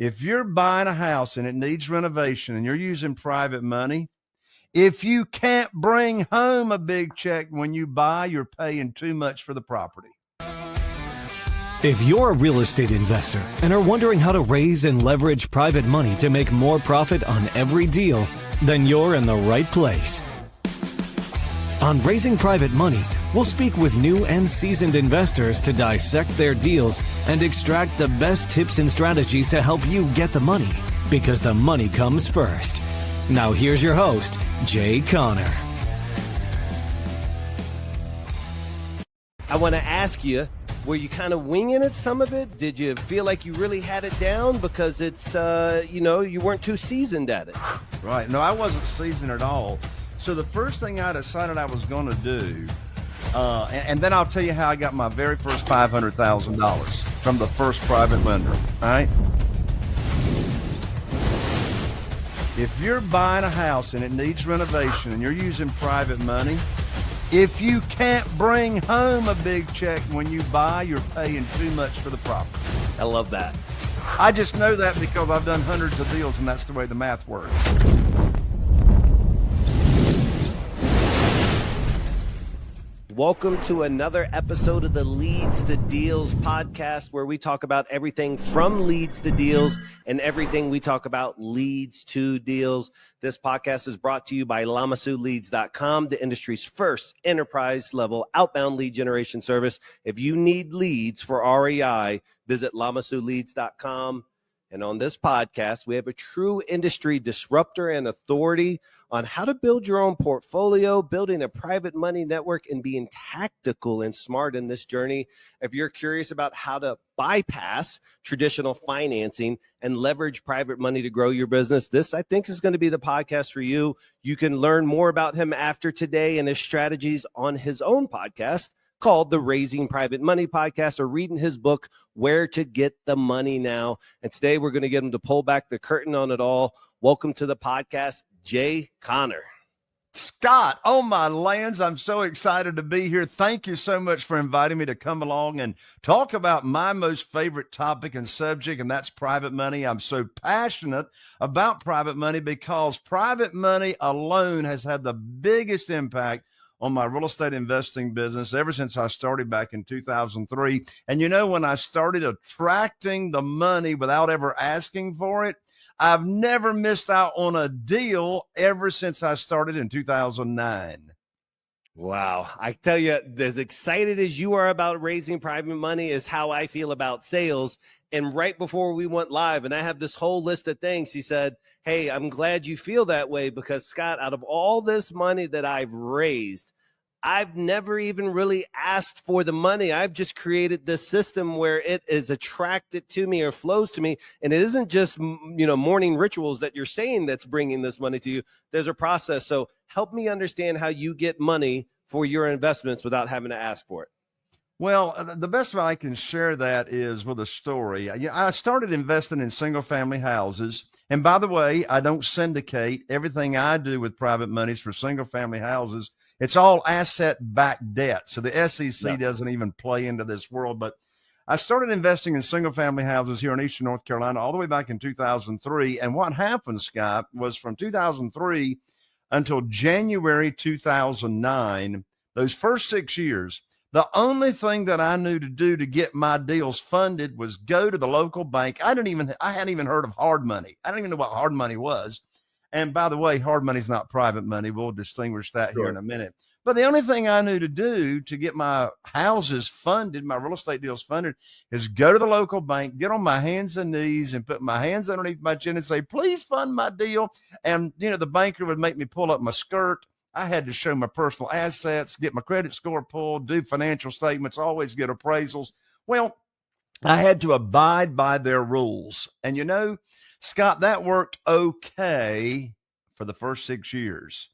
If you're buying a house and it needs renovation and you're using private money, if you can't bring home a big check when you buy, you're paying too much for the property. If you're a real estate investor and are wondering how to raise and leverage private money to make more profit on every deal, then you're in the right place. On Raising Private Money, we'll speak with new and seasoned investors to dissect their deals and extract the best tips and strategies to help you get the money, because the money comes first. Now here's your host, Jay Conner. I want to ask you, were you kind of winging it, some of it? Did you feel like you really had it down because it's, you weren't too seasoned at it? Right. No, I wasn't seasoned at all. So the first thing I decided I was going to do, and then I'll tell you how I got my very first $500,000 from the first private lender. All right. If you're buying a house and it needs renovation and you're using private money, if you can't bring home a big check when you buy, you're paying too much for the property. I love that. I just know that because I've done hundreds of deals and that's the way the math works. Welcome to another episode of the Leads to Deals podcast, where we talk about everything from leads to deals and everything we talk about leads to deals. This podcast is brought to you by LamasuLeads.com, the industry's first enterprise-level outbound lead generation service. If you need leads for REI, visit LamasuLeads.com. And on this podcast, we have a true industry disruptor and authority on how to build your own portfolio, building a private money network, and being tactical and smart in this journey. If you're curious about how to bypass traditional financing and leverage private money to grow your business, this, I think, is going to be the podcast for you. You can learn more about him after today and his strategies on his own podcast called the Raising Private Money Podcast, or reading his book, Where to Get the Money Now. And today we're going to get him to pull back the curtain on it all. Welcome to the podcast, Jay Conner. Scott, oh my lands, I'm so excited to be here. Thank you so much for inviting me to come along and talk about my most favorite topic and subject, and that's private money. I'm so passionate about private money because private money alone has had the biggest impact on my real estate investing business ever since I started back in 2003. And you know, when I started attracting the money without ever asking for it, I've never missed out on a deal ever since I started in 2009. Wow. I tell you, as excited as you are about raising private money is how I feel about sales. And right before we went live, and I have this whole list of things, he said, hey, I'm glad you feel that way because, Scott, out of all this money that I've raised, I've never even really asked for the money. I've just created this system where it is attracted to me or flows to me. And it isn't just, morning rituals that you're saying that's bringing this money to you. There's a process. So help me understand how you get money for your investments without having to ask for it. Well, the best way I can share that is with a story. I started investing in single family houses. And by the way, I don't syndicate. Everything I do with private monies for single family houses, it's all asset-backed debt. So the SEC doesn't even play into this world. But I started investing in single-family houses here in Eastern North Carolina all the way back in 2003. And what happened, Scott, was from 2003 until January 2009, those first 6 years, the only thing that I knew to do to get my deals funded was go to the local bank. I hadn't even heard of hard money. I don't even know what hard money was. And by the way, hard money is not private money. We'll distinguish that here in a minute. But the only thing I knew to do to get my houses funded, my real estate deals funded, is go to the local bank, get on my hands and knees and put my hands underneath my chin and say, please fund my deal. And, the banker would make me pull up my skirt. I had to show my personal assets, get my credit score pulled, do financial statements, always get appraisals. Well, I had to abide by their rules. And Scott, that worked okay for the first 6 years.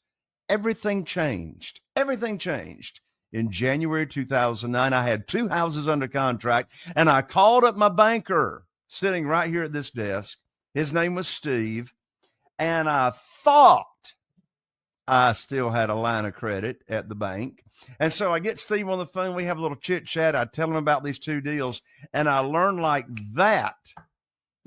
Everything changed. Everything changed. In January 2009, I had 2 houses under contract, and I called up my banker sitting right here at this desk. His name was Steve, and I thought I still had a line of credit at the bank. And so I get Steve on the phone. We have a little chit chat. I tell him about these 2 deals, and I learned like that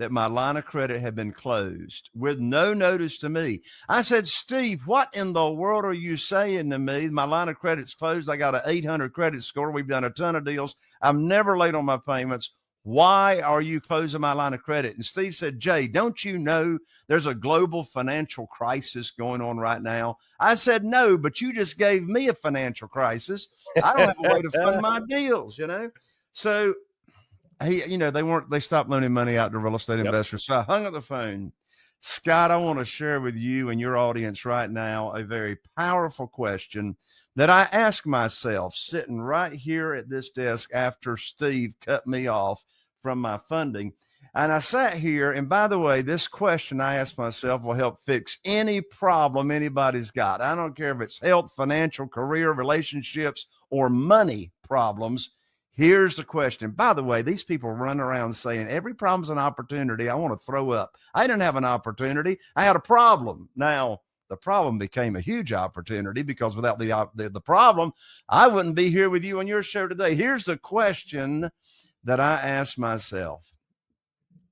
that my line of credit had been closed with no notice to me. I said, Steve, what in the world are you saying to me? My line of credit's closed. I got an 800 credit score. We've done a ton of deals. I'm never late on my payments. Why are you closing my line of credit? And Steve said, Jay, don't you know there's a global financial crisis going on right now? I said, no, but you just gave me a financial crisis. I don't have a way to fund my deals, you know? So they stopped loaning money out to real estate investors. So I hung up the phone. Scott, I want to share with you and your audience right now a very powerful question that I asked myself sitting right here at this desk after Steve cut me off from my funding. And I sat here, and by the way, this question I asked myself will help fix any problem anybody's got. I don't care if it's health, financial, career, relationships, or money problems. Here's the question. By the way, these people run around saying every problem's an opportunity. I want to throw up. I didn't have an opportunity. I had a problem. Now, the problem became a huge opportunity because without the problem, I wouldn't be here with you on your show today. Here's the question that I asked myself.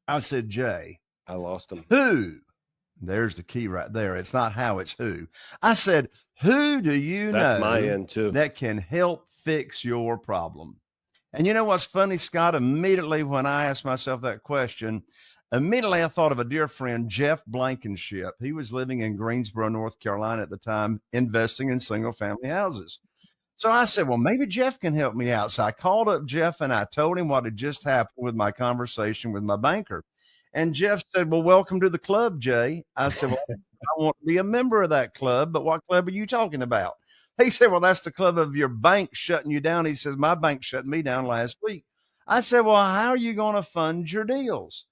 I said, Jay. I lost him. Who? There's the key right there. It's not how, it's who. I said, who do you That's know my end too. that can help fix your problem? And you know what's funny, Scott? Immediately when I asked myself that question, immediately I thought of a dear friend, Jeff Blankenship. He was living in Greensboro, North Carolina at the time, investing in single-family houses. So I said, well, maybe Jeff can help me out. So I called up Jeff and I told him what had just happened with my conversation with my banker. And Jeff said, well, welcome to the club, Jay. I said, well, I want to be a member of that club, but what club are you talking about? He said, well, that's the club of your bank shutting you down. He says, my bank shut me down last week. I said, well, how are you going to fund your deals?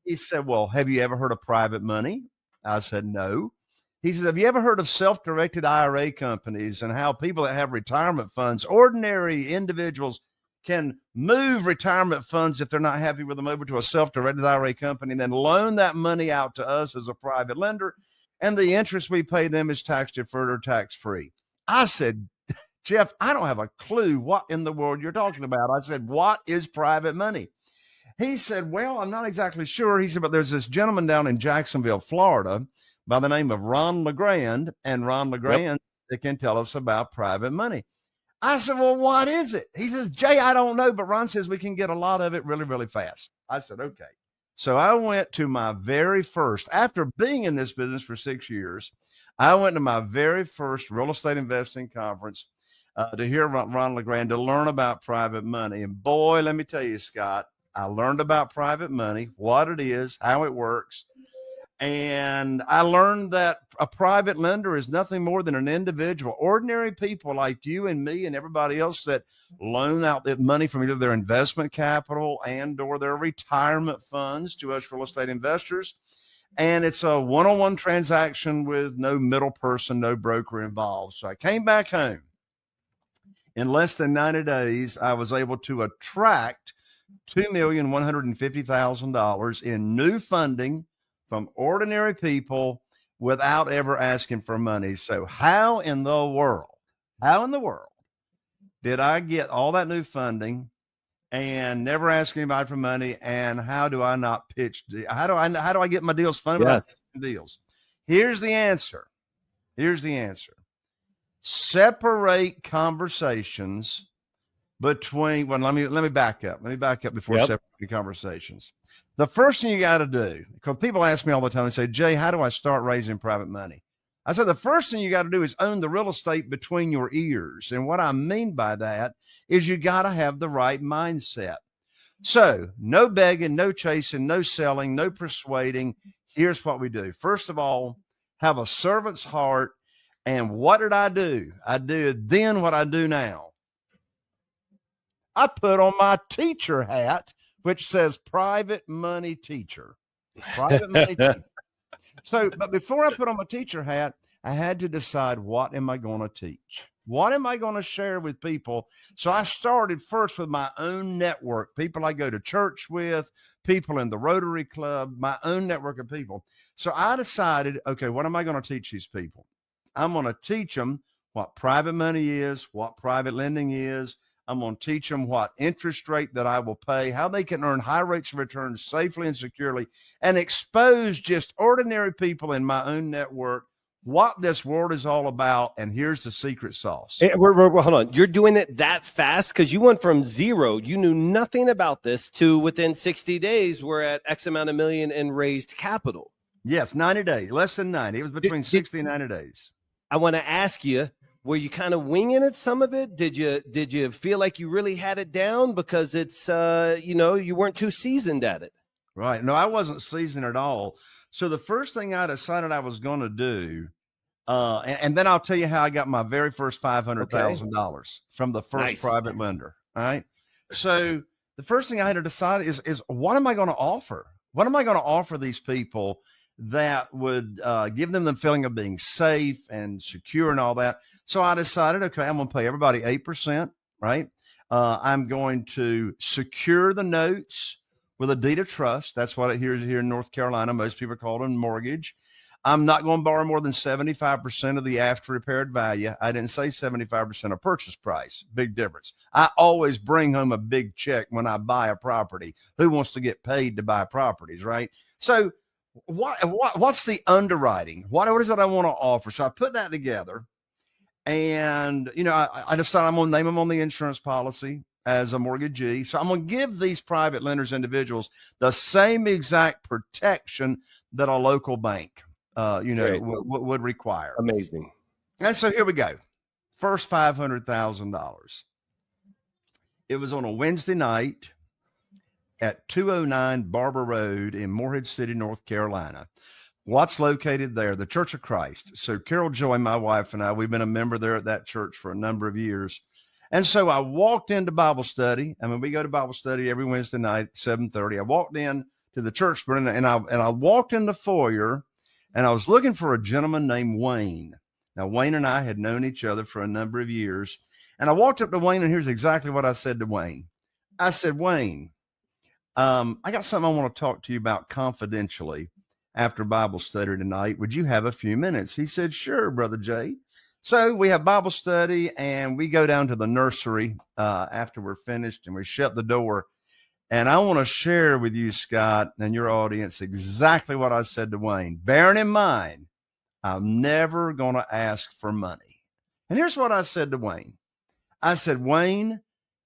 He said, well, have you ever heard of private money? I said, no. He said, have you ever heard of self-directed IRA companies and how people that have retirement funds, ordinary individuals, can move retirement funds if they're not happy with them over to a self-directed IRA company and then loan that money out to us as a private lender, and the interest we pay them is tax-deferred or tax-free? I said, Jeff, I don't have a clue what in the world you're talking about. I said, what is private money? He said, well, I'm not exactly sure. He said, but there's this gentleman down in Jacksonville, Florida, by the name of Ron LeGrand, and Ron LeGrand that can tell us about private money. I said, well, what is it? He says, Jay, I don't know, but Ron says we can get a lot of it really, really fast. I said, okay. So I went to my very first, after being in this business for 6 years, I went to my very first real estate investing conference to hear Ron LeGrand, to learn about private money. And boy, let me tell you, Scott, I learned about private money, what it is, how it works. And I learned that a private lender is nothing more than an individual, ordinary people like you and me and everybody else that loan out the money from either their investment capital and or their retirement funds to us real estate investors. And it's a one-on-one transaction with no middle person, no broker involved. So I came back home. In less than 90 days, I was able to attract $2,150,000 in new funding from ordinary people without ever asking for money. So how in the world did I get all that new funding and never ask anybody for money? And how do I not pitch? How do I get my deals funded? Yes. Deals. Here's the answer. Separate conversations between, well, let me back up. Let me back up before separating conversations. The first thing you got to do, because people ask me all the time, they say, Jay, how do I start raising private money? I said, the first thing you got to do is own the real estate between your ears. And what I mean by that is you got to have the right mindset. So no begging, no chasing, no selling, no persuading. Here's what we do. First of all, have a servant's heart. And what did I do? I did then what I do now. I put on my teacher hat, which says private money teacher. Private money teacher. So, but before I put on my teacher hat, I had to decide, what am I going to teach? What am I going to share with people? So I started first with my own network, people I go to church with, people in the Rotary Club, my own network of people. So I decided, okay, what am I going to teach these people? I'm going to teach them what private money is, what private lending is. I'm going to teach them what interest rate that I will pay, how they can earn high rates of return safely and securely, and expose just ordinary people in my own network what this world is all about. And here's the secret sauce. Hold on. You're doing it that fast? Because you went from zero, you knew nothing about this, to within 60 days, we're at X amount of million in raised capital. Yes, 90 days, less than 90. It was between 60 and 90 days. I want to ask you, were you kind of winging it, some of it? Did you feel like you really had it down because it's, you weren't too seasoned at it? Right. No, I wasn't seasoned at all. So the first thing I decided I was going to do, and then I'll tell you how I got my very first $500,000 from the first private lender. All right. So the first thing I had to decide is what am I going to offer? What am I going to offer these people that would give them the feeling of being safe and secure and all that? So I decided, okay, I'm going to pay everybody 8%, right? I'm going to secure the notes with a deed of trust. That's what it here in North Carolina. Most people call it a mortgage. I'm not going to borrow more than 75% of the after repaired value. I didn't say 75% of purchase price. Big difference. I always bring home a big check when I buy a property. Who wants to get paid to buy properties, right? So what's the underwriting? What is it I want to offer? So I put that together, and I decided I'm going to name them on the insurance policy as a mortgagee. So I'm going to give these private lenders, individuals, the same exact protection that a local bank, would require. Amazing. And so here we go. First $500,000. It was on a Wednesday night at 209 Barber Road in Morehead City, North Carolina. What's located there? The Church of Christ. So Carol Joy, my wife, and I, we've been a member there at that church for a number of years. And so I walked into Bible study. I mean, we go to Bible study every Wednesday night, 7:30. I walked in to the church, and I walked in the foyer, and I was looking for a gentleman named Wayne. Now, Wayne and I had known each other for a number of years. And I walked up to Wayne, and here's exactly what I said to Wayne. I said, Wayne, I got something I want to talk to you about confidentially after Bible study tonight. Would you have a few minutes? He said, sure, Brother Jay. So we have Bible study, and we go down to the nursery after we're finished, and we shut the door. And I want to share with you, Scott, and your audience exactly what I said to Wayne. Bearing in mind, I'm never going to ask for money. And here's what I said to Wayne. I said, Wayne,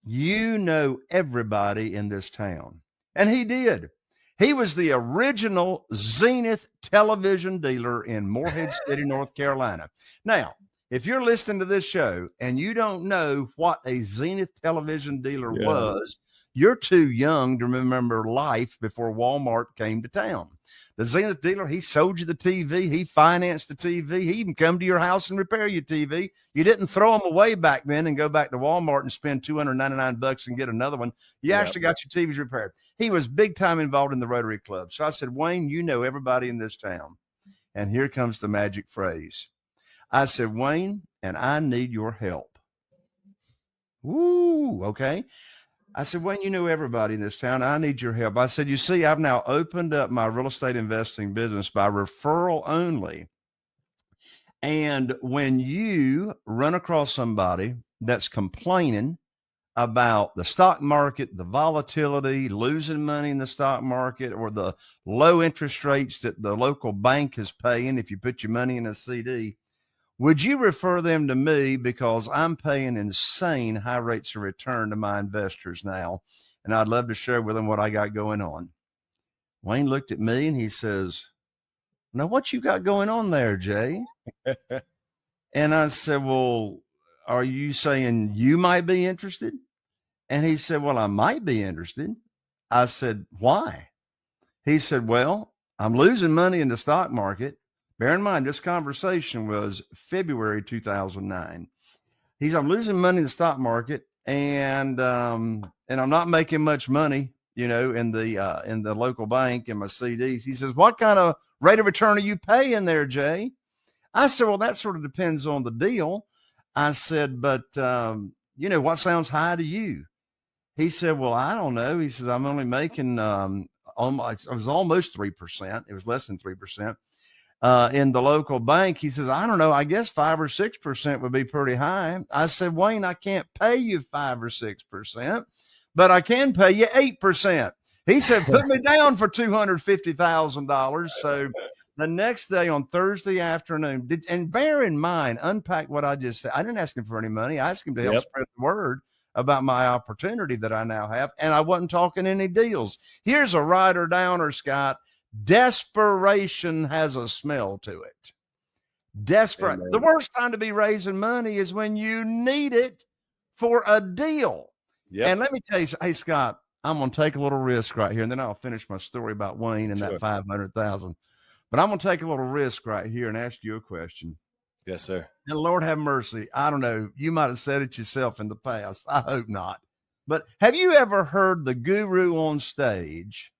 you know everybody in this town. And he did. He was the original Zenith television dealer in Morehead City, North Carolina. Now, if you're listening to this show and you don't know what a Zenith television dealer was, you're too young to remember life before Walmart came to town. The Zenith dealer, he sold you the TV. He financed the TV. He even come to your house and repair your TV. You didn't throw them away back then and go back to Walmart and spend $299 and get another one. You actually got your TVs repaired. He was big time involved in the Rotary Club. So I said, Wayne, you know everybody in this town. And here comes the magic phrase. I said, Wayne, and I need your help. Ooh, okay. I said, Wayne, you know everybody in this town. I need your help. I said, you see, I've now opened up my real estate investing business by referral only. And when you run across somebody that's complaining about the stock market, the volatility, losing money in the stock market, or the low interest rates that the local bank is paying if you put your money in a CD, would you refer them to me, because I'm paying insane high rates of return to my investors now, and I'd love to share with them what I got going on. Wayne looked at me and he says, now what you got going on there, Jay? And I said, well, are you saying you might be interested? And he said, well, I might be interested. I said, why? He said, well, I'm losing money in the stock market. Bear in mind, this conversation was February 2009. He said, I'm losing money in the stock market, and I'm not making much money, in the local bank and my CDs. He says, what kind of rate of return are you paying there, Jay? I said, well, that sort of depends on the deal. I said, but, what sounds high to you? He said, well, I don't know. He says, I'm only making, it was almost 3%. It was less than 3%. in the local bank. He says, I don't know, I guess 5 or 6% would be pretty high. I said, Wayne, I can't pay you 5 or 6%, but I can pay you 8%. He said, put me down for $250,000. So the next day on Thursday afternoon, and bear in mind, unpack what I just said. I didn't ask him for any money. I asked him to help spread the word about my opportunity that I now have. And I wasn't talking any deals. Here's a writer downer, Scott. Desperation has a smell to it. Desperate. The worst time to be raising money is when you need it for a deal. Yep. And let me tell you, hey, Scott, I'm going to take a little risk right here, and then I'll finish my story about Wayne and that 500,000. But I'm going to take a little risk right here and ask you a question. Yes, sir. And Lord have mercy. I don't know. You might have said it yourself in the past. I hope not. But have you ever heard the guru on stage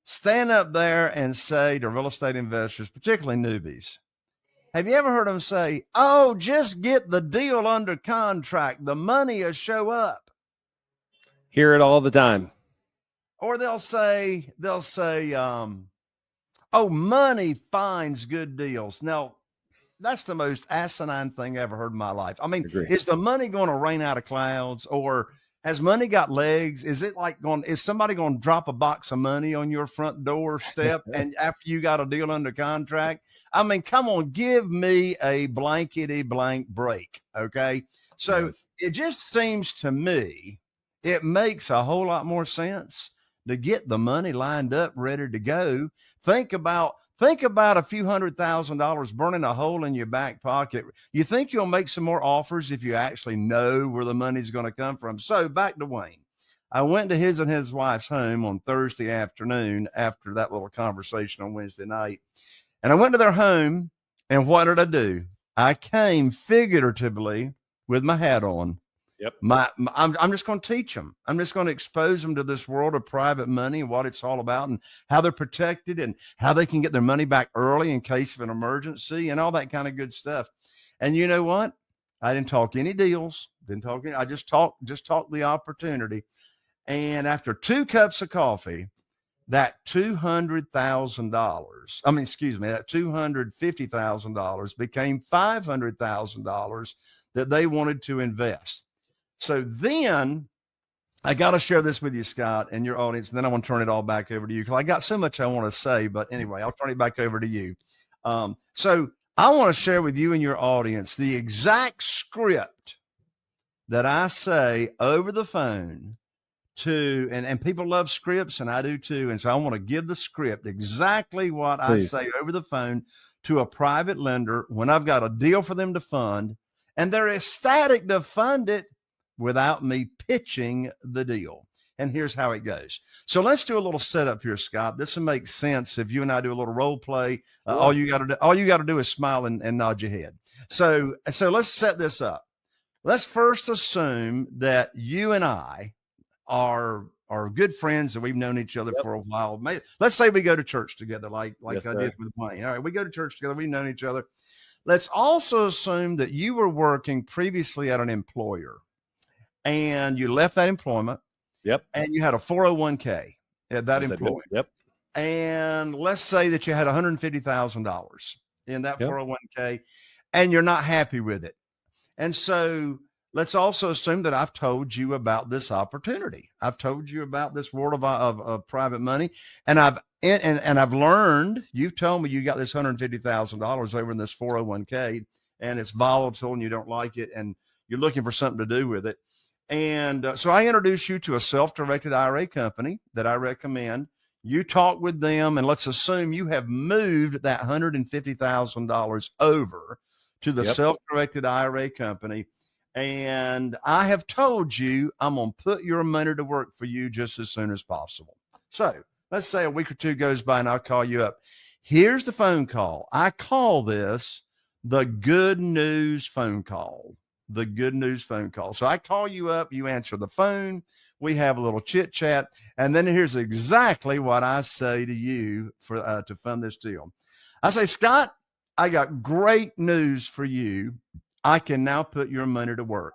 stand up there and say to real estate investors, particularly newbies, have you ever heard them say, oh, just get the deal under contract, the money will show up? Hear it all the time. Or they'll say, oh, money finds good deals. Now, that's the most asinine thing I ever heard in my life. I mean, is the money going to rain out of clouds, or has money got legs? Is somebody going to drop a box of money on your front doorstep and after you got a deal under contract? I mean, come on, give me a blankety blank break. Okay. So It just seems to me, it makes a whole lot more sense to get the money lined up, ready to go. Think about a few $100,000 burning a hole in your back pocket. You think you'll make some more offers if you actually know where the money's going to come from. So back to Wayne. I went to his and his wife's home on Thursday afternoon after that little conversation on Wednesday night. And I went to their home, and what did I do? I came figuratively with my hat on. Yep. I'm just going to teach them. I'm just going to expose them to this world of private money and what it's all about and how they're protected and how they can get their money back early in case of an emergency and all that kind of good stuff. And you know what? I didn't talk any deals. I just talked the opportunity. And after 2 cups of coffee, that $250,000 became $500,000 that they wanted to invest. So then I got to share this with you, Scott, and your audience, and then I want to turn it all back over to you because I got so much I want to say. But anyway, I'll turn it back over to you. So I want to share with you and your audience the exact script that I say over the phone to, and people love scripts, and I do too. And so I want to give the script exactly what I say over the phone to a private lender when I've got a deal for them to fund, and they're ecstatic to fund it without me pitching the deal. And here's how it goes. So let's do a little setup here, Scott. This will make sense if you and I do a little role play. All you got to do is smile and nod your head. So let's set this up. Let's first assume that you and I are good friends and we've known each other for a while. Let's say we go to church together, like I did with Wayne. All right, we go to church together. We've known each other. Let's also assume that you were working previously at an employer and you left that employment. Yep. And you had a 401k at that employer. Yep. And let's say that you had $150,000 in that 401k and you're not happy with it. And so let's also assume that I've told you about this opportunity. I've told you about this world of private money, and I've learned. You've told me you got this $150,000 over in this 401k, and it's volatile, and you don't like it, and you're looking for something to do with it. And so I introduce you to a self-directed IRA company that I recommend. You talk with them, and let's assume you have moved that $150,000 over to the self-directed IRA company. And I have told you I'm going to put your money to work for you just as soon as possible. So let's say a week or two goes by and I'll call you up. Here's the phone call. I call this the good news phone call. The good news phone call. So I call you up, you answer the phone, we have a little chit chat, and then here's exactly what I say to you to fund this deal. I say, Scott, I got great news for you. I can now put your money to work.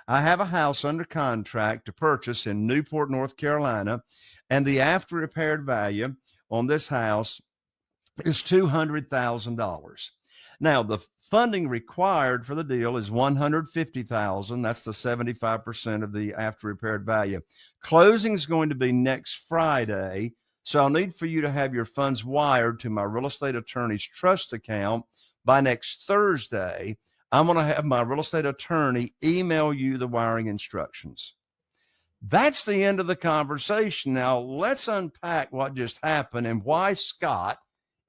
I have a house under contract to purchase in Newport, North Carolina, and the after repaired value on this house is $200,000. Now, the funding required for the deal is $150,000. That's the 75% of the after repaired value. Closing is going to be next Friday. So I'll need for you to have your funds wired to my real estate attorney's trust account by next Thursday. I'm going to have my real estate attorney email you the wiring instructions. That's the end of the conversation. Now, let's unpack what just happened and why Scott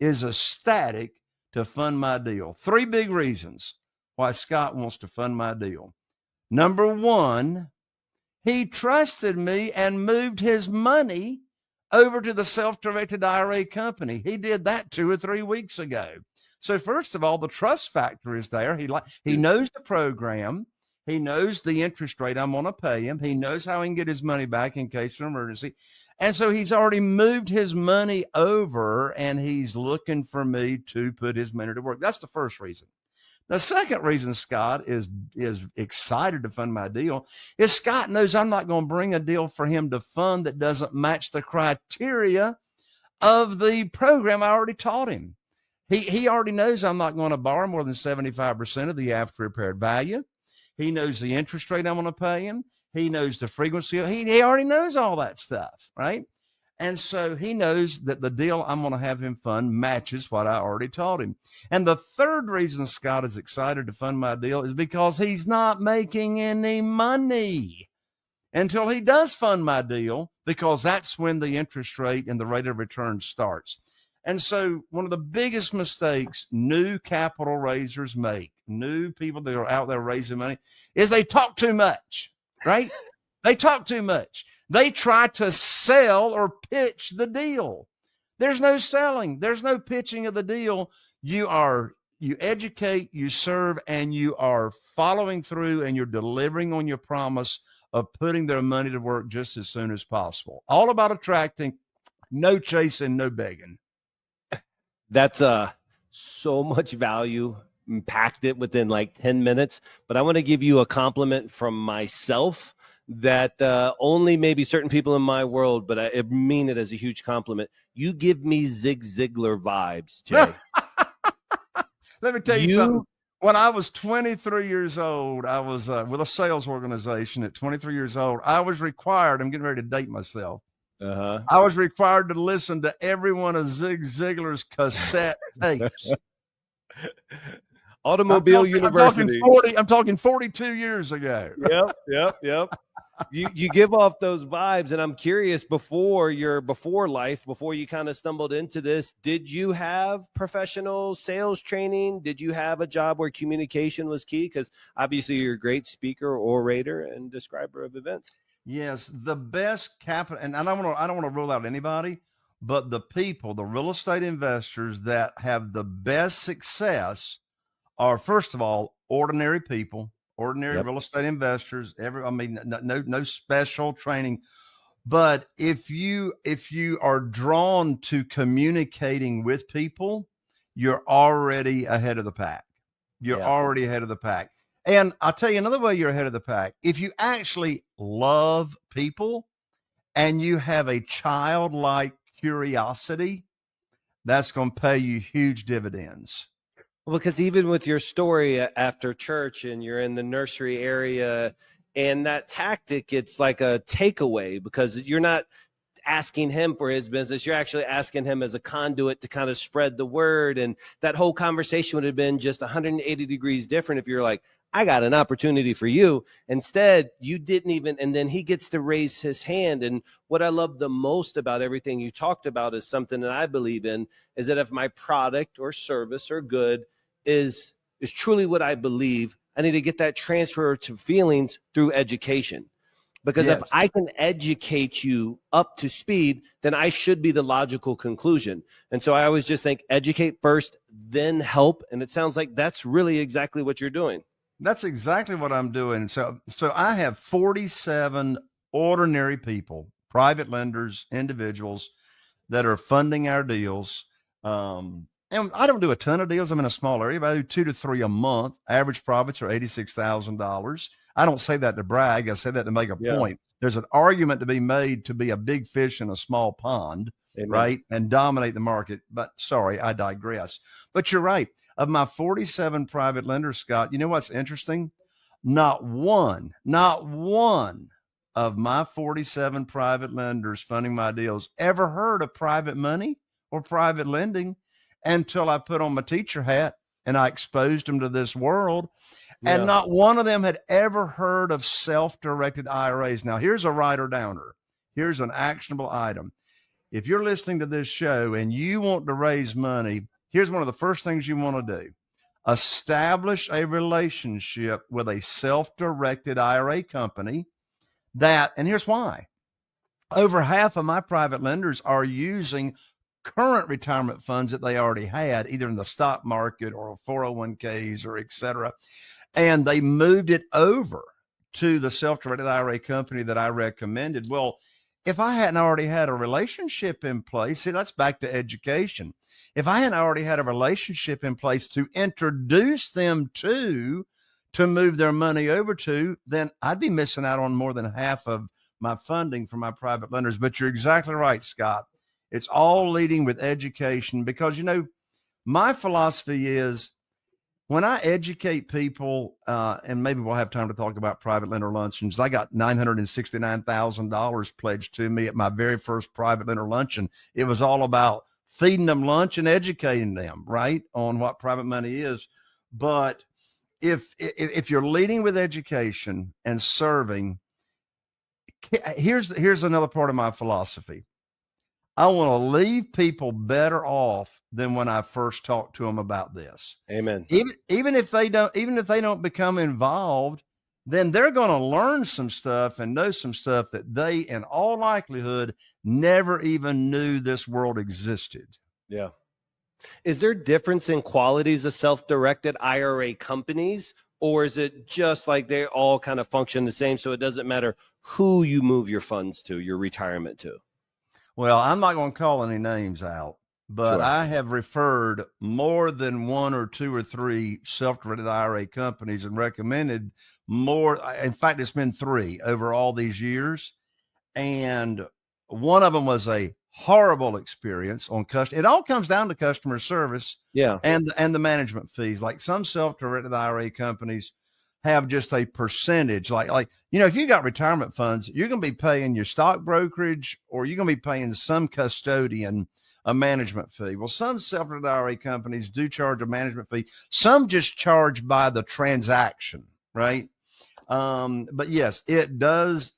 is ecstatic to fund my deal. 3 big reasons why Scott wants to fund my deal. Number 1, he trusted me and moved his money over to the self-directed IRA company. He did that 2 or 3 weeks ago. So first of all, the trust factor is there. He knows the program. He knows the interest rate I'm going to pay him. He knows how he can get his money back in case of an emergency. And so he's already moved his money over, and he's looking for me to put his money to work. That's the first reason. The second reason Scott is excited to fund my deal is Scott knows I'm not going to bring a deal for him to fund that doesn't match the criteria of the program I already taught him. He already knows I'm not going to borrow more than 75% of the after repaired value. He knows the interest rate I'm going to pay him. He knows the frequency. He already knows all that stuff, right? And so he knows that the deal I'm going to have him fund matches what I already taught him. And the third reason Scott is excited to fund my deal is because he's not making any money until he does fund my deal, because that's when the interest rate and the rate of return starts. And so one of the biggest mistakes new capital raisers make, new people that are out there raising money, is they talk too much, right? They talk too much. They try to sell or pitch the deal. There's no selling. There's no pitching of the deal. You educate, you serve, and you are following through, and you're delivering on your promise of putting their money to work just as soon as possible. All about attracting, no chasing, no begging. That's so much value, packed it within like 10 minutes. But I want to give you a compliment from myself that only maybe certain people in my world, but I mean it as a huge compliment. You give me Zig Ziglar vibes, Jay. Let me tell you something. When I was 23 years old, I was with a sales organization. At 23 years old, I was required, I'm getting ready to date myself. I was required to listen to every one of Zig Ziglar's cassette tapes. Automobile University. I'm talking 42 years ago. Yep. You give off those vibes, and I'm curious, before life, before you kind of stumbled into this, did you have professional sales training? Did you have a job where communication was key? Because obviously you're a great speaker, orator, and describer of events. Yes, the best capital, and I don't want to rule out anybody, but the real estate investors that have the best success are, first of all, ordinary people, real estate investors. No special training. But if you are drawn to communicating with people, you're already ahead of the pack. Already ahead of the pack. And I'll tell you another way you're ahead of the pack. If you actually love people and you have a childlike curiosity, that's going to pay you huge dividends. Well, because even with your story after church, and you're in the nursery area, and that tactic, it's like a takeaway, because you're not asking him for his business. You're actually asking him as a conduit to kind of spread the word. And that whole conversation would have been just 180 degrees different if you're like, I got an opportunity for you. Instead, you didn't even, and then he gets to raise his hand. And what I love the most about everything you talked about is something that I believe in, is that if my product or service or good is truly what I believe, I need to get that transfer to feelings through education. Because if I can educate you up to speed, then I should be the logical conclusion. And so I always just think educate first, then help. And it sounds like that's really exactly what you're doing. That's exactly what I'm doing. So I have 47 ordinary people, private lenders, individuals that are funding our deals. And I don't do a ton of deals. I'm in a small area, but I do 2 to 3 a month. Average profits are $86,000. I don't say that to brag. I say that to make a point. There's an argument to be made to be a big fish in a small pond. Amen. right? And dominate the market. But sorry, I digress. But you're right. Of my 47 private lenders, Scott, you know what's interesting? Not one of my 47 private lenders funding my deals ever heard of private money or private lending until I put on my teacher hat and I exposed them to this world. And not one of them had ever heard of self-directed IRAs. Now, here's a writer downer. Here's an actionable item. If you're listening to this show and you want to raise money, here's one of the first things you want to do. Establish a relationship with a self-directed IRA company that, and here's why. Over half of my private lenders are using current retirement funds that they already had, either in the stock market or 401ks or et cetera. And they moved it over to the self-directed IRA company that I recommended. Well, if I hadn't already had a relationship in place, see, that's back to education. If I hadn't already had a relationship in place to introduce them to move their money over to, then I'd be missing out on more than half of my funding from my private lenders. But you're exactly right, Scott. It's all leading with education because, you know, my philosophy is when I educate people, and maybe we'll have time to talk about private lender luncheons. I got $969,000 pledged to me at my very first private lender luncheon. It was all about feeding them lunch and educating them, right, on what private money is. But if you're leading with education and serving, here's another part of my philosophy. I want to leave people better off than when I first talked to them about this. Amen. Even if they don't become involved, then they're going to learn some stuff and know some stuff that they, in all likelihood, never even knew this world existed. Yeah. Is there difference in qualities of self-directed IRA companies, or is it just like they all kind of function the same, so it doesn't matter who you move your funds to, your retirement to? Well, I'm not going to call any names out, but Sure. I have referred more than one or two or three self-directed IRA companies and recommended more. In fact, it's been 3 over all these years. And one of them was a horrible experience on customer. It all comes down to customer service, and the management fees. Like some self-directed IRA companies have just a percentage, like, you know, if you got retirement funds, you're going to be paying your stock brokerage, or you're going to be paying some custodian a management fee. Well, some self-directed IRA companies do charge a management fee. Some just charge by the transaction, right? But yes, it does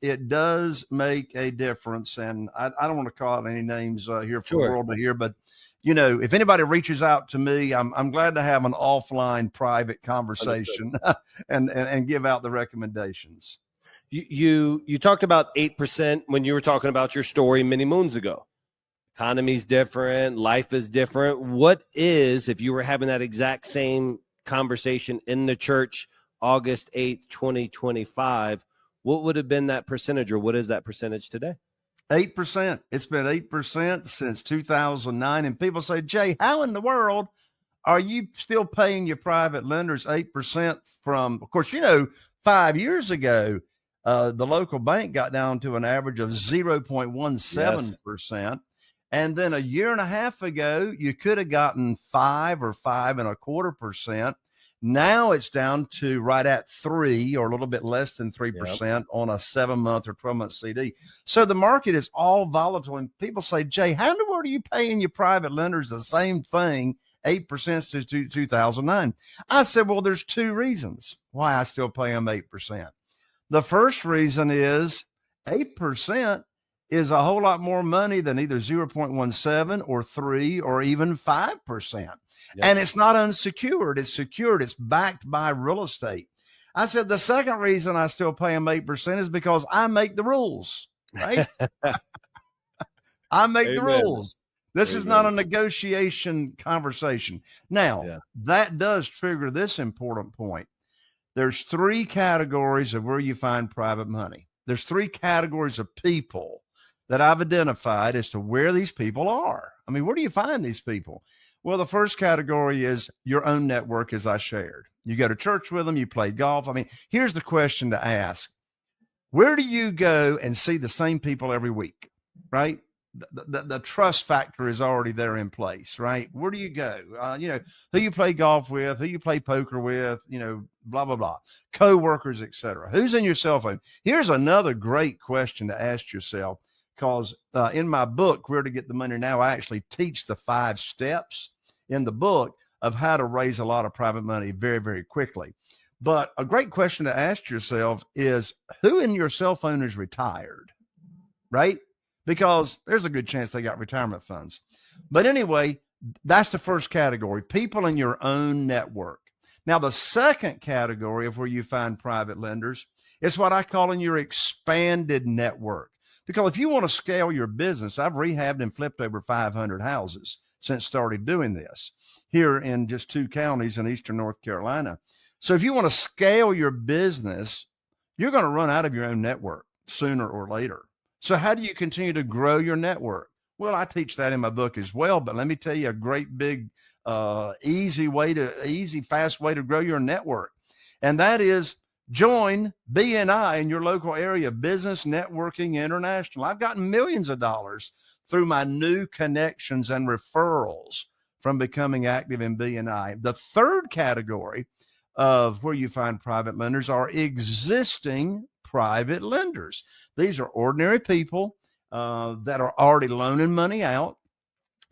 make a difference. And I don't want to call out any names here for the world to hear, but you know, if anybody reaches out to me, I'm glad to have an offline private conversation and give out the recommendations. You talked about 8% when you were talking about your story many moons ago. Economy's different, life is different. What is, if you were having that exact same conversation in the church August 8th, 2025, what would have been that percentage, or what is that percentage today? 8%. It's been 8% since 2009. And people say, Jay, how in the world are you still paying your private lenders 8% from, of course, you know, 5 years ago, the local bank got down to an average of 0.17%. And then a year and a half ago, you could have gotten 5 or 5.25%. Now it's down to right at 3 or a little bit less than 3% on a 7-month or 12-month CD. So the market is all volatile. And people say, Jay, how in the world are you paying your private lenders the same thing, 8% since 2009? I said, well, there's 2 reasons why I still pay them 8%. The first reason is 8% is a whole lot more money than either 0.17 or 3 or even 5%. Yep. And it's not unsecured. It's secured. It's backed by real estate. I said, the second reason I still pay them 8% is because I make the rules, right? I make the rules. This is not a negotiation conversation. Now, that does trigger this important point. There's 3 categories of where you find private money. There's 3 categories of people that I've identified as to where these people are. I mean, where do you find these people? Well, the first category is your own network, as I shared. You go to church with them, you play golf. I mean, here's the question to ask. Where do you go and see the same people every week, right? the trust factor is already there in place, right? Where do you go? Who you play golf with, who you play poker with, blah, blah, blah, co-workers, etc. Who's in your cell phone? Here's another great question to ask yourself, because in my book, Where to Get the Money Now, I actually teach the 5 steps in the book of how to raise a lot of private money very, very quickly. But a great question to ask yourself is, who in your cell phone is retired, right? Because there's a good chance they got retirement funds. But anyway, that's the first category, people in your own network. Now, the second category of where you find private lenders is what I call in your expanded network. Because if you want to scale your business, I've rehabbed and flipped over 500 houses since started doing this here in just 2 counties in Eastern North Carolina. So if you want to scale your business, you're going to run out of your own network sooner or later. So how do you continue to grow your network? Well, I teach that in my book as well, but let me tell you a great big, easy, fast way to grow your network. And that is join BNI in your local area, Business Networking International. I've gotten millions of dollars through my new connections and referrals from becoming active in BNI. The third category of where you find private lenders are existing private lenders. These are ordinary people that are already loaning money out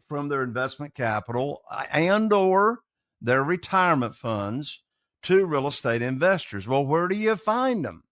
from their investment capital and or their retirement funds to real estate investors. Well, where do you find them?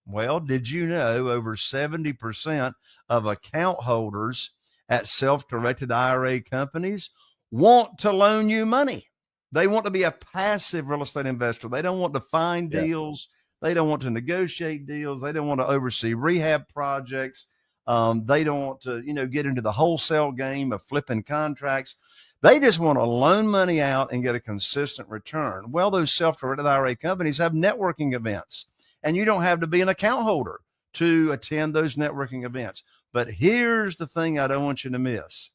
Well, did you know over 70% of account holders at self-directed IRA companies want to loan you money? They want to be a passive real estate investor. They don't want to find deals. They don't want to negotiate deals. They don't want to oversee rehab projects. They don't want to, get into the wholesale game of flipping contracts. They just want to loan money out and get a consistent return. Well, those self-directed IRA companies have networking events, and you don't have to be an account holder to attend those networking events. But here's the thing I don't want you to miss.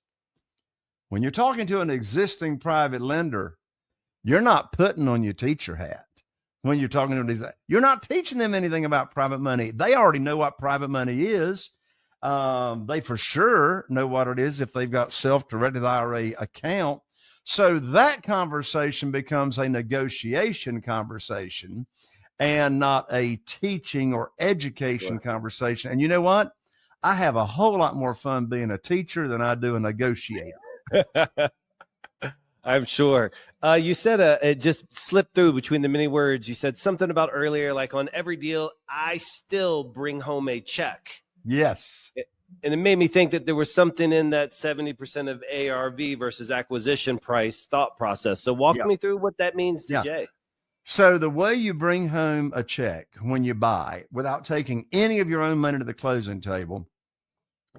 When you're talking to an existing private lender, you're not putting on your teacher hat. When you're talking to these, you're not teaching them anything about private money. They already know what private money is. They for sure know what it is if they've got self-directed IRA account. So that conversation becomes a negotiation conversation and not a teaching or education conversation. And you know what? I have a whole lot more fun being a teacher than I do a negotiator. I'm sure. You said it just slipped through between the many words. You said something about earlier, like on every deal, I still bring home a check. Yes. And it made me think that there was something in that 70% of ARV versus acquisition price thought process. So walk me through what that means to Jay. So the way you bring home a check when you buy without taking any of your own money to the closing table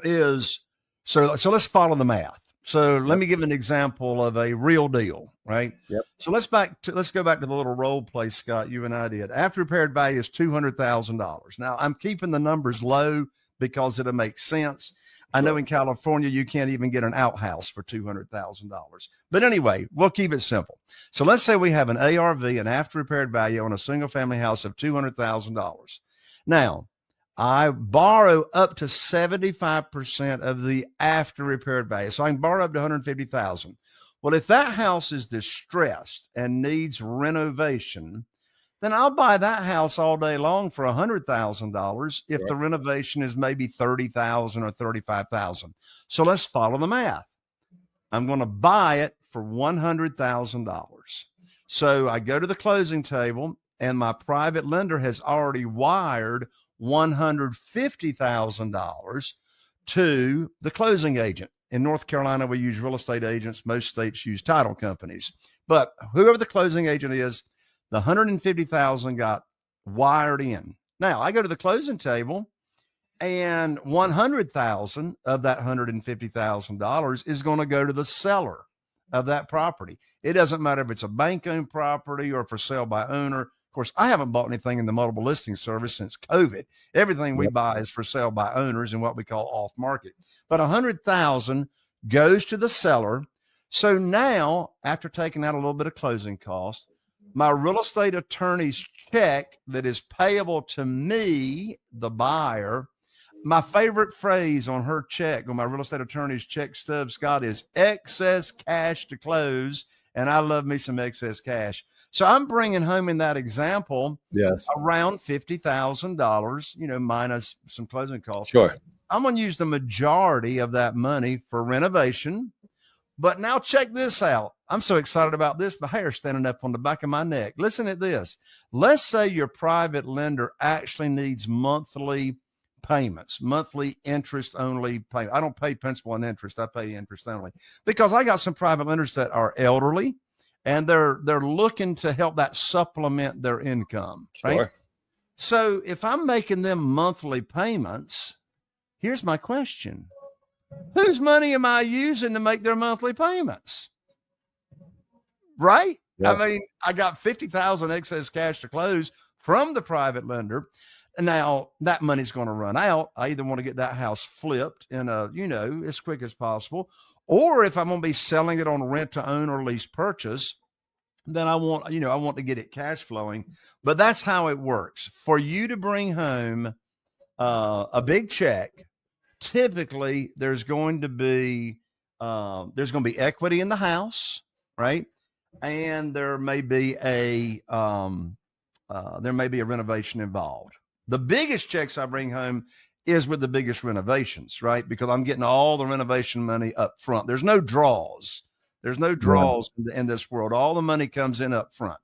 is, so let's follow the math. So let me give an example of a real deal, right? Yep. So let's go back to the little role play, Scott, you and I did. After repaired value is $200,000. Now I'm keeping the numbers low because it'll make sense. I know in California, you can't even get an outhouse for $200,000. But anyway, we'll keep it simple. So let's say we have an ARV, an after repaired value on a single family house of $200,000. Now, I borrow up to 75% of the after repaired value. So I can borrow up to $150,000. Well, if that house is distressed and needs renovation, then I'll buy that house all day long for $100,000 if the renovation is maybe $30,000 or $35,000. So let's follow the math. I'm going to buy it for $100,000. So I go to the closing table and my private lender has already wired $150,000 to the closing agent. In North Carolina, we use real estate agents. Most states use title companies. But whoever the closing agent is, the 150,000 got wired in. Now I go to the closing table and 100,000 of that $150,000 is going to go to the seller of that property. It doesn't matter if it's a bank-owned property or for sale by owner. Of course, I haven't bought anything in the multiple listing service since COVID. Everything we buy is for sale by owners in what we call off market. But 100,000 goes to the seller. So now, after taking out a little bit of closing cost, my real estate attorney's check that is payable to me, the buyer, My favorite phrase on her check, on my real estate attorney's check stub, Scott, is excess cash to close. And I love me some excess cash. So I'm bringing home in that example, yes, around $50,000, minus some closing costs. sure. I'm going to use the majority of that money for renovation. But now check this out. I'm so excited about this. My hair's standing up on the back of my neck. Listen to this. Let's say your private lender actually needs monthly payments, monthly interest only payment. I don't pay principal and interest. I pay interest only because I got some private lenders that are elderly and they're looking to help that supplement their income. Right? Sure. So if I'm making them monthly payments, here's my question. Whose money am I using to make their monthly payments? Right? Yeah. I mean, I got 50,000 excess cash to close from the private lender. And now that money's going to run out. I either want to get that house flipped in as quick as possible, or if I'm going to be selling it on rent to own or lease purchase, then I want to get it cash flowing. But that's how it works. For you to bring home a big check, typically there's going to be equity in the house, right? And there may be a renovation involved. The biggest checks I bring home is with the biggest renovations, right? Because I'm getting all the renovation money up front. There's no draws. There's no draws in this world. All the money comes in up front.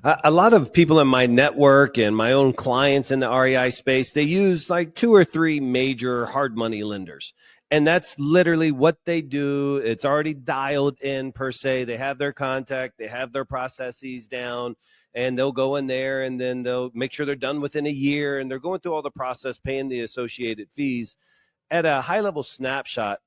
A lot of people in my network and my own clients in the REI space, they use like 2 or 3 major hard money lenders. And that's literally what they do. It's already dialed in per se. They have their contact, they have their processes down, and they'll go in there and then they'll make sure they're done within a year. And they're going through all the process, paying the associated fees. At a high level snapshot,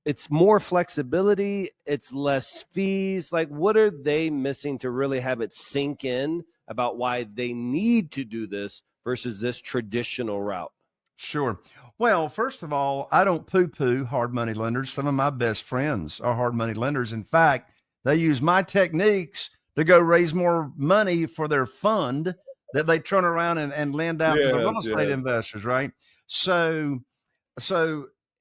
it's more flexibility, it's less fees. Like, what are they missing to really have it sink in about why they need to do this versus this traditional route? Sure. Well, first of all, I don't poo-poo hard money lenders. Some of my best friends are hard money lenders. In fact, they use my techniques to go raise more money for their fund that they turn around and lend out to the real estate investors, right? So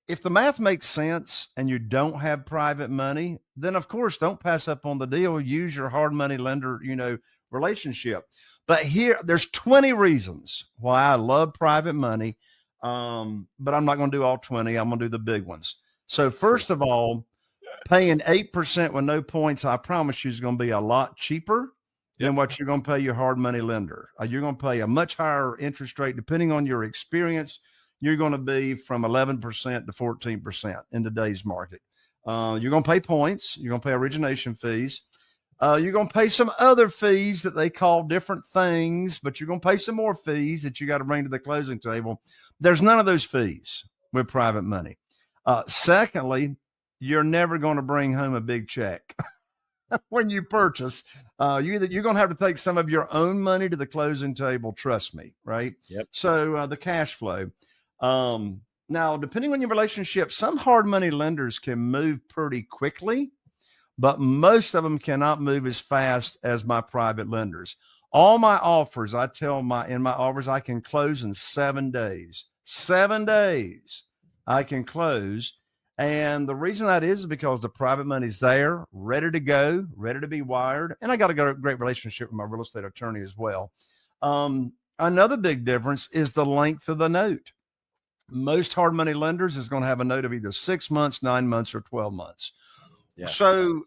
if the math makes sense and you don't have private money, then of course don't pass up on the deal. Use your hard money lender, relationship. But here, there's 20 reasons why I love private money, but I'm not going to do all 20. I'm going to do the big ones. So first of all, paying 8% with no points, I promise you, is going to be a lot cheaper than what you're going to pay your hard money lender. You're going to pay a much higher interest rate, depending on your experience. You're going to be from 11% to 14% in today's market. You're going to pay points. You're going to pay origination fees. You're going to pay some other fees that they call different things, but you're going to pay some more fees that you got to bring to the closing table. There's none of those fees with private money. Secondly, you're never going to bring home a big check when you purchase. You're going to have to take some of your own money to the closing table. Trust me, right? Yep. So the cash flow. Now, depending on your relationship, some hard money lenders can move pretty quickly, but most of them cannot move as fast as my private lenders. All my offers, I can close in 7 days. 7 days I can close. And the reason that is because the private money's there, ready to go, ready to be wired. And I got a great relationship with my real estate attorney as well. Another big difference is the length of the note. Most hard money lenders is going to have a note of either 6 months, 9 months, or 12 months. Yes. So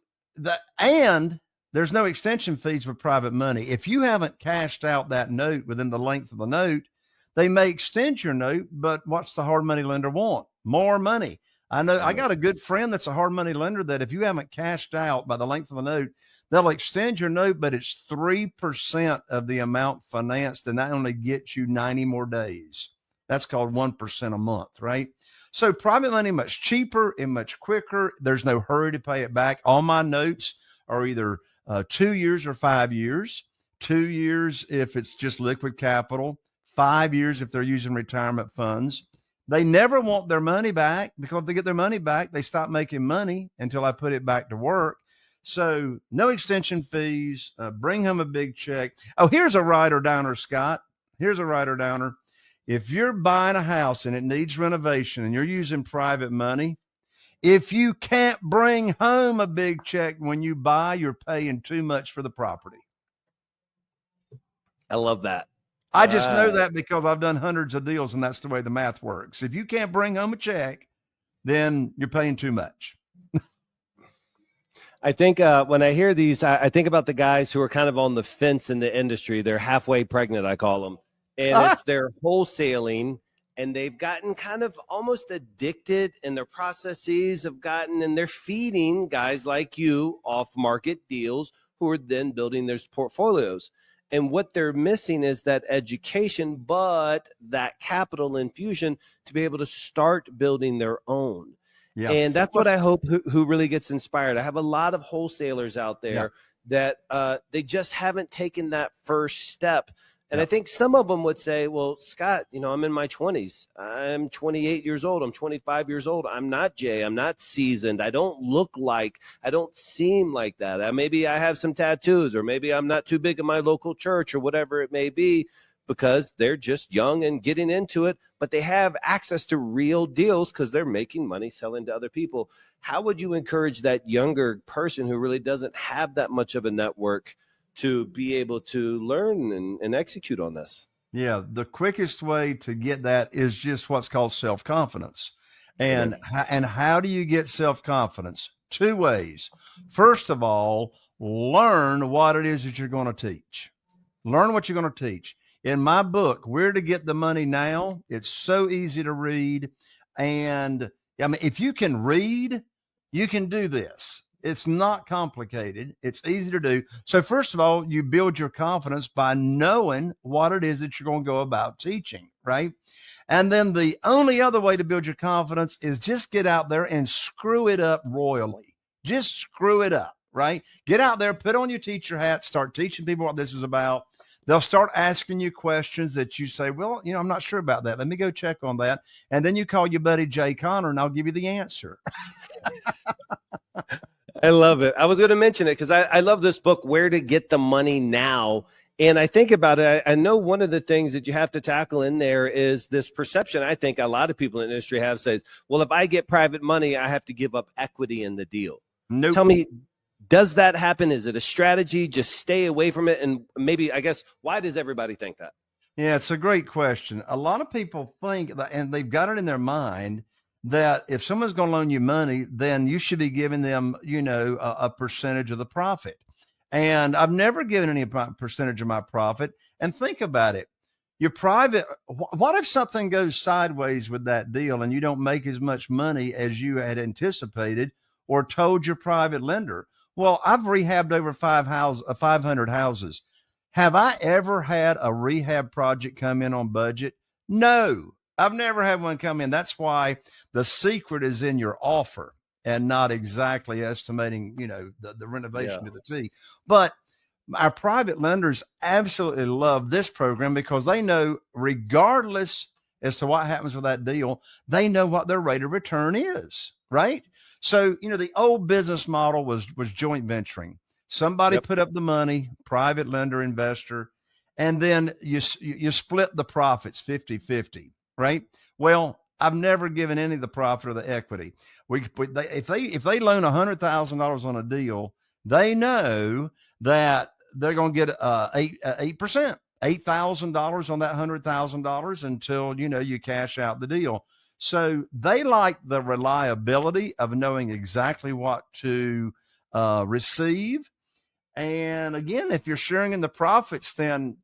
and there's no extension fees with private money. If you haven't cashed out that note within the length of the note, they may extend your note, but what's the hard money lender want? More money. I know I got a good friend that's a hard money lender that if you haven't cashed out by the length of the note, they'll extend your note, but it's 3% of the amount financed, and that only gets you 90 more days. That's called 1% a month, right? So private money, much cheaper and much quicker. There's no hurry to pay it back. All my notes are either 2 years or 5 years. 2 years if it's just liquid capital, 5 years if they're using retirement funds. They never want their money back because if they get their money back, they stop making money until I put it back to work. So no extension fees, bring home a big check. Oh, here's a writer downer, Scott. Here's a writer downer. If you're buying a house and it needs renovation and you're using private money, if you can't bring home a big check when you buy, you're paying too much for the property. I love that. I just know that because I've done hundreds of deals, and that's the way the math works. If you can't bring home a check, then you're paying too much. I think when I hear these, I think about the guys who are kind of on the fence in the industry. They're halfway pregnant, I call them. And it's their wholesaling, and they've gotten kind of almost addicted in their processes and they're feeding guys like you off-market deals who are then building their portfolios. And what they're missing is that education, but that capital infusion to be able to start building their own. Yeah. And that's what I hope who really gets inspired. I have a lot of wholesalers out there that they just haven't taken that first step. And I think some of them would say, well, Scott, I'm in my 20s. I'm 28 years old. I'm 25 years old. I'm not Jay. I'm not seasoned. I don't seem like that. Maybe I have some tattoos, or maybe I'm not too big in my local church, or whatever it may be, because they're just young and getting into it, but they have access to real deals because they're making money selling to other people. How would you encourage that younger person who really doesn't have that much of a network to be able to learn and execute on this? Yeah, the quickest way to get that is just what's called self-confidence. And how do you get self-confidence? Two ways. First of all, learn what it is that you're going to teach. Learn what you're going to teach. In my book, Where to Get the Money Now, it's so easy to read. And if you can read, you can do this. It's not complicated. It's easy to do. So first of all, you build your confidence by knowing what it is that you're going to go about teaching, right? And then the only other way to build your confidence is just get out there and screw it up royally. Just screw it up, right? Get out there, put on your teacher hat, start teaching people what this is about. They'll start asking you questions that you say, well, I'm not sure about that. Let me go check on that. And then you call your buddy Jay Connor, and I'll give you the answer. I love it. I was going to mention it because I love this book, Where to Get the Money Now. And I think about it. I know one of the things that you have to tackle in there is this perception. I think a lot of people in the industry have says, well, if I get private money, I have to give up equity in the deal. Nope. Tell me, does that happen? Is it a strategy? Just stay away from it. And maybe, I guess, why does everybody think that? Yeah, it's a great question. A lot of people think that, and they've got it in their mind, that if someone's going to loan you money, then you should be giving them, a percentage of the profit. And I've never given any percentage of my profit. And think about it. Your private, what if something goes sideways with that deal and you don't make as much money as you had anticipated or told your private lender? Well, I've rehabbed over 500 houses. Have I ever had a rehab project come in on budget? No. I've never had one come in. That's why the secret is in your offer and not exactly estimating, the renovation to the T. But our private lenders absolutely love this program because they know, regardless as to what happens with that deal, they know what their rate of return is, right? So, the old business model was joint venturing. Somebody put up the money, private lender, investor, and then you split the profits 50-50. Right. Well, I've never given any of the profit or the equity. If they loan $100,000 on a deal, they know that they're going to get 8%, $8,000 on that $100,000 until you cash out the deal. So they like the reliability of knowing exactly what to receive. And again, if you're sharing in the profits, then,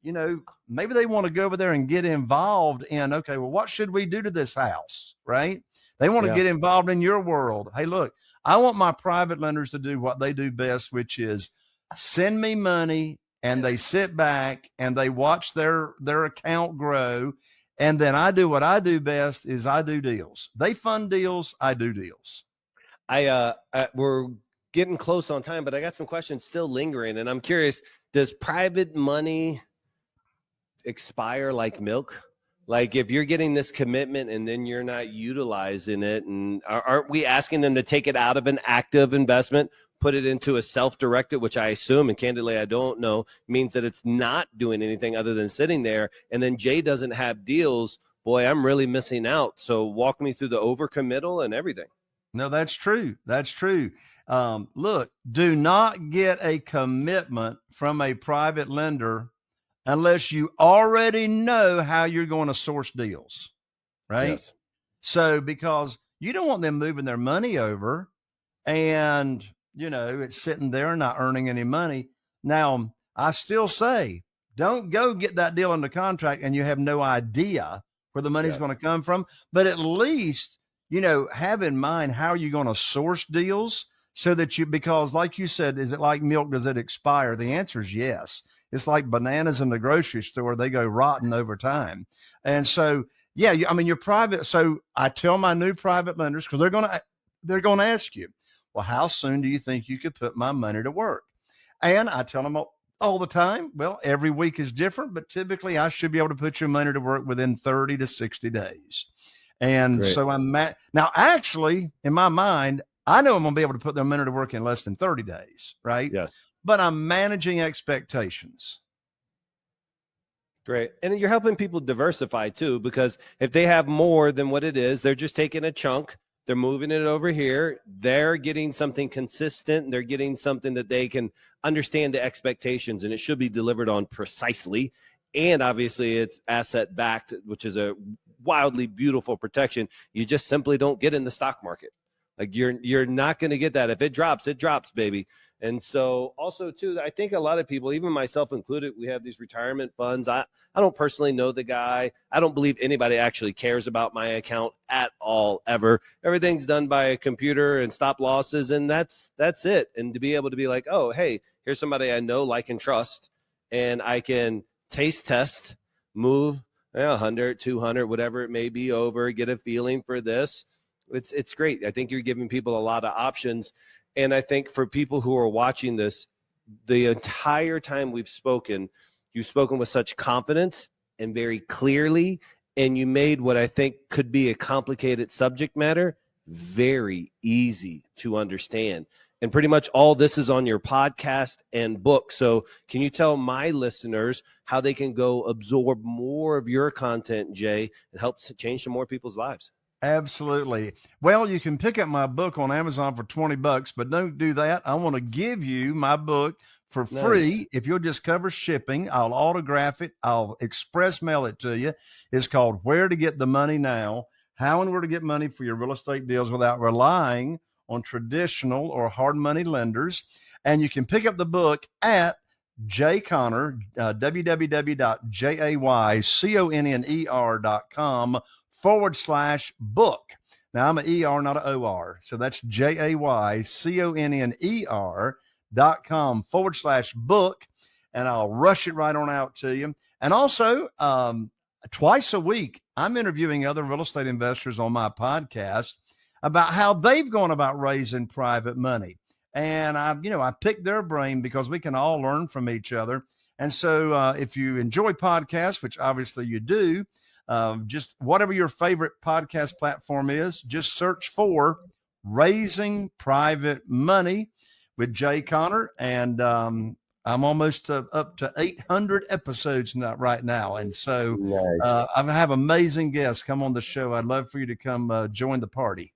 maybe they want to go over there and get involved in, okay, well, what should we do to this house? Right. They want to get involved in your world. Hey, look, I want my private lenders to do what they do best, which is send me money, and they sit back and they watch their account grow. And then I do what I do best is I do deals. They fund deals. I do deals. We're getting close on time, but I got some questions still lingering, and I'm curious, does private money expire like milk? Like if you're getting this commitment and then you're not utilizing it, and aren't we asking them to take it out of an active investment, put it into a self-directed, which I assume, and candidly I don't know, means that it's not doing anything other than sitting there, and then Jay doesn't have deals boy, I'm really missing out. So walk me through the overcommittal and everything. No, that's true. That's true. Look, do not get a commitment from a private lender unless you already know how you're going to source deals, right? Yes. So, because you don't want them moving their money over and, it's sitting there not earning any money. Now, I still say, don't go get that deal under contract and you have no idea where the money's going to come from. But at least, have in mind how you're going to source deals so that because like you said, is it like milk? Does it expire? The answer is yes. It's like bananas in the grocery store. They go rotten over time. And so, yeah, you're private. So I tell my new private lenders, because they're going to ask you, well, how soon do you think you could put my money to work? And I tell them all the time, well, every week is different, but typically I should be able to put your money to work within 30 to 60 days. And Great. So now actually in my mind, I know I'm going to be able to put their money to work in less than 30 days, right? Yes. But I'm managing expectations. Great. And you're helping people diversify too, because if they have more than what it is, they're just taking a chunk, they're moving it over here, they're getting something consistent, they're getting something that they can understand the expectations, and it should be delivered on precisely. And obviously it's asset backed, which is a wildly beautiful protection. You just simply don't get in the stock market. Like you're not going to get that. If it drops, baby. And so also too, I think a lot of people, even myself included, we have these retirement funds. I don't personally know the guy. I don't believe anybody actually cares about my account at all, ever. Everything's done by a computer and stop losses, and that's it. And to be able to be like, oh, hey, here's somebody I know, like, and trust, and I can taste test, move 100, 200, whatever it may be over, get a feeling for this. It's great. I think you're giving people a lot of options. And I think for people who are watching this, the entire time you've spoken with such confidence and very clearly, and you made what I think could be a complicated subject matter very easy to understand. And pretty much all this is on your podcast and book. So can you tell my listeners how they can go absorb more of your content, Jay, and help change some more people's lives? Absolutely. Well, you can pick up my book on Amazon for $20, but don't do that. I want to give you my book for free. If you'll just cover shipping, I'll autograph it. I'll express mail it to you. It's called Where to Get the Money Now, How and Where to Get Money for Your Real Estate Deals Without Relying on Traditional or Hard Money Lenders. And you can pick up the book at Jay Conner, www.jayconner.com/book. Now I'm an ER, not an OR. So that's JAYCONNER.com/book. And I'll rush it right on out to you. And also, twice a week, I'm interviewing other real estate investors on my podcast about how they've gone about raising private money. And I pick their brain because we can all learn from each other. And so if you enjoy podcasts, which obviously you do, just whatever your favorite podcast platform is, just search for Raising Private Money with Jay Conner. And I'm almost up to 800 episodes right now. And so nice. I have amazing guests come on the show. I'd love for you to come join the party.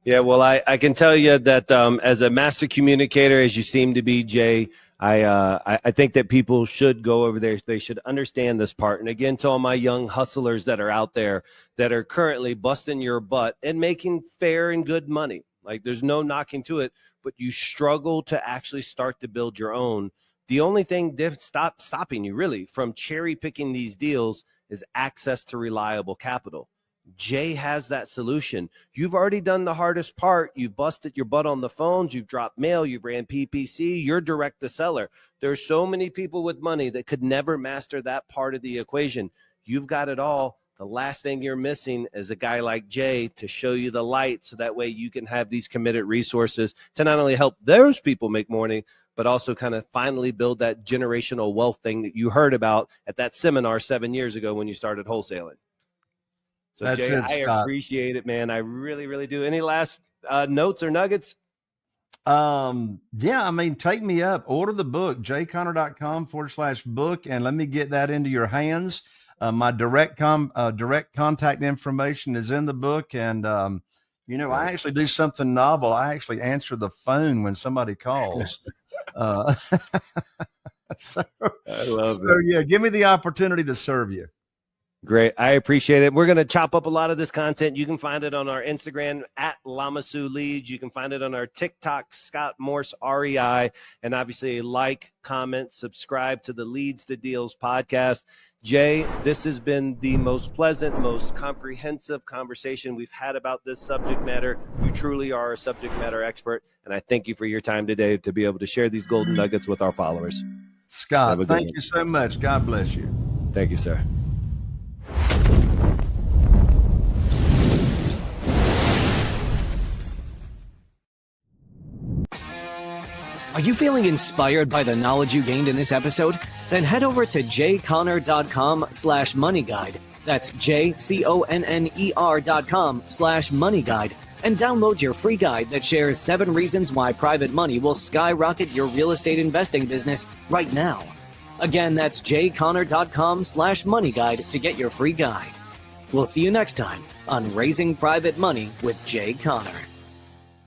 Yeah, well, I can tell you that as a master communicator, as you seem to be, Jay, I think that people should go over there. They should understand this part. And again, to all my young hustlers that are out there that are currently busting your butt and making fair and good money, like there's no knocking to it, but you struggle to actually start to build your own. The only thing stopping you really from cherry picking these deals is access to reliable capital. Jay has that solution. You've already done the hardest part. You've busted your butt on the phones. You've dropped mail. You've ran PPC. You're direct to seller. There's so many people with money that could never master that part of the equation. You've got it all. The last thing you're missing is a guy like Jay to show you the light, so that way you can have these committed resources to not only help those people make money, but also kind of finally build that generational wealth thing that you heard about at that seminar 7 years ago when you started wholesaling. So that's Jay, I appreciate it, man. I really, really do. Any last notes or nuggets? Yeah, take me up. Order the book, jayconner.com/book, and let me get that into your hands. My direct contact information is in the book. And, I actually do something novel. I actually answer the phone when somebody calls. So I love it. Yeah, give me the opportunity to serve you. Great. I appreciate it. We're going to chop up a lot of this content. You can find it on our Instagram at Lamasu Leads. You can find it on our TikTok, Scott Morse, REI. And obviously like, comment, subscribe to the Leads to Deals podcast. Jay, this has been the most pleasant, most comprehensive conversation we've had about this subject matter. You truly are a subject matter expert. And I thank you for your time today to be able to share these golden nuggets with our followers. Scott, thank you so much. God bless you. Thank you, sir. Are you feeling inspired by the knowledge you gained in this episode? Then head over to jconner.com/moneyguide. That's jconner.com/moneyguide and download your free guide that shares 7 reasons why private money will skyrocket your real estate investing business right now. Again, that's jconner.com/moneyguide to get your free guide. We'll see you next time on Raising Private Money with Jay Conner.